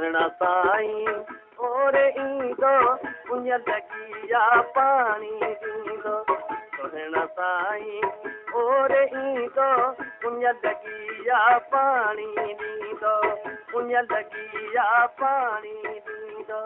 सोहणा साईं ओरे ईंदो मुंहिंजा लॻिया पाणी ॾींदो सोहणा साईं ओरे ईंदो मुंहिंजा लॻिया पाणी ॾींदो मुंहिंजा लॻिया पाणी ॾींदो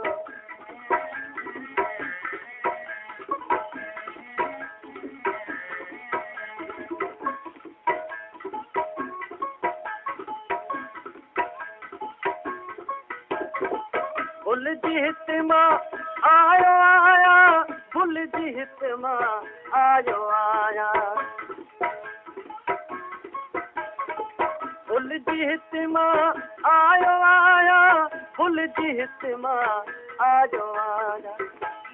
फुल जी हित मां आयो आया फुल जी हित मां आयो आया फुल जी हित मां आयो आया फुल जी हित मां आयो आया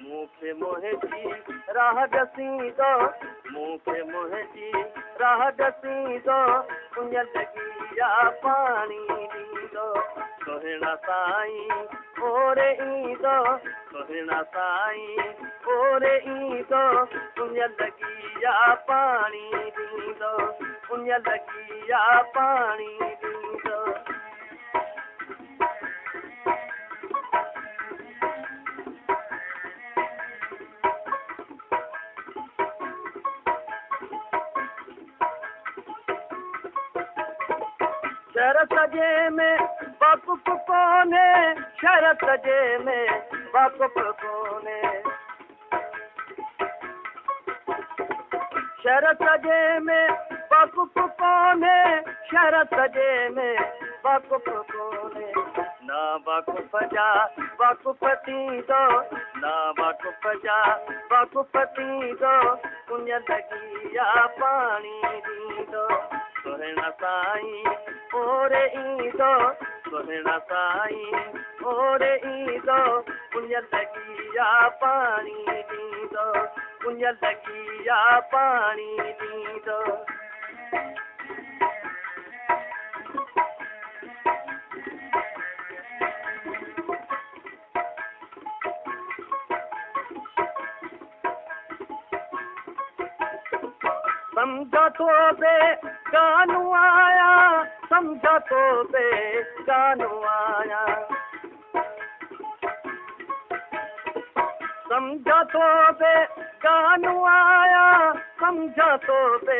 मूंखे मुंहिंजी राह ॾसींदो मूंखे मुंहिंजी राह ॾसींदो मुंहिंजा लॻिया पाणी ॾींदो सोहणा साईं ओरे ईंदो सोहणा साईं ओरे ईंदो मुंहिंजा लॻिया पाणी ॾींदो मुंहिंजा लॻिया पाणी ॾींदो शरत जे में वाक़ुफ़ कोन्हे शरत जे में वाक़ुफ़ कोन्हे शरत जे में वाक़ुफ़ कोन्हे शरत जे में वाक़ुफ़ कोन्हे ना वाक़ुफ़ जा वाक़ुफ़ थींदो ना वाक़ुफ़ जा वाक़ुफ़ थींदो मुंहिंजा लॻिया पाणी ॾींदो सोहणा साईं ओरे ईंदो सोहणा साईं ओरे ईंदो मुंहिंजा लॻिया पाणी ॾींदो मुंहिंजा लॻिया पाणी ॾींदो समझा तो बे कानू आया समझा तो बे कानू आया समझा तो बे कानू आया समझा तो बे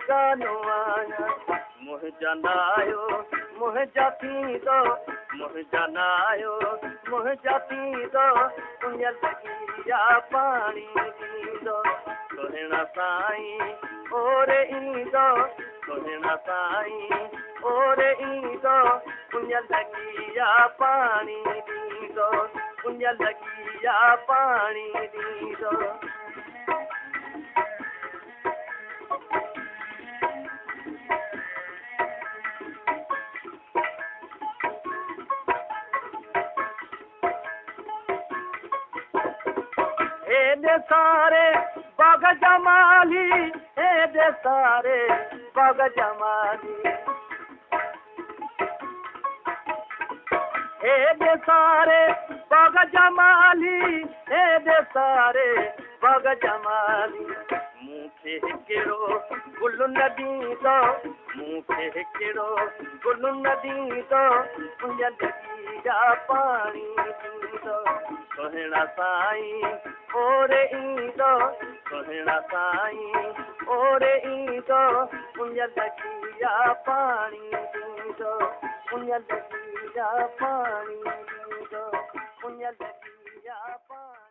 कानू आया मुंहिंजा नायो मुंहिंजा थींदो मुंहिंजा नायो मुंहिंजा थींदो मुंहिंजा लॻिया पाणी ॾींदो सोहणा साईं ओरे ईंदो सोहणा साईं ओरे ईंदो मुंहिंजा लॻिया पाणी ॾींदो मुंहिंजा लॻिया पाणी ॾींदो हेॾे सारे बाग जमाली हेॾे सारे बाग जमाली हेॾे सारे बाग जमाली हेॾे सारे बाग जमाली मूंखे हिकिड़ो गुल न ॾींदो मूंखे हिकिड़ो गुल न ॾींदो मुंहिंजा लॻिया पाणी ॾींदो सोहणा साईं ओरे ईंदो सोहणा साईं ओरे ईंदो मुंहिंजा लॻिया पाणी ॾींदो मुंहिंजा लॻिया पाणी ॾींदो मुंहिंजा लॻिया पाणी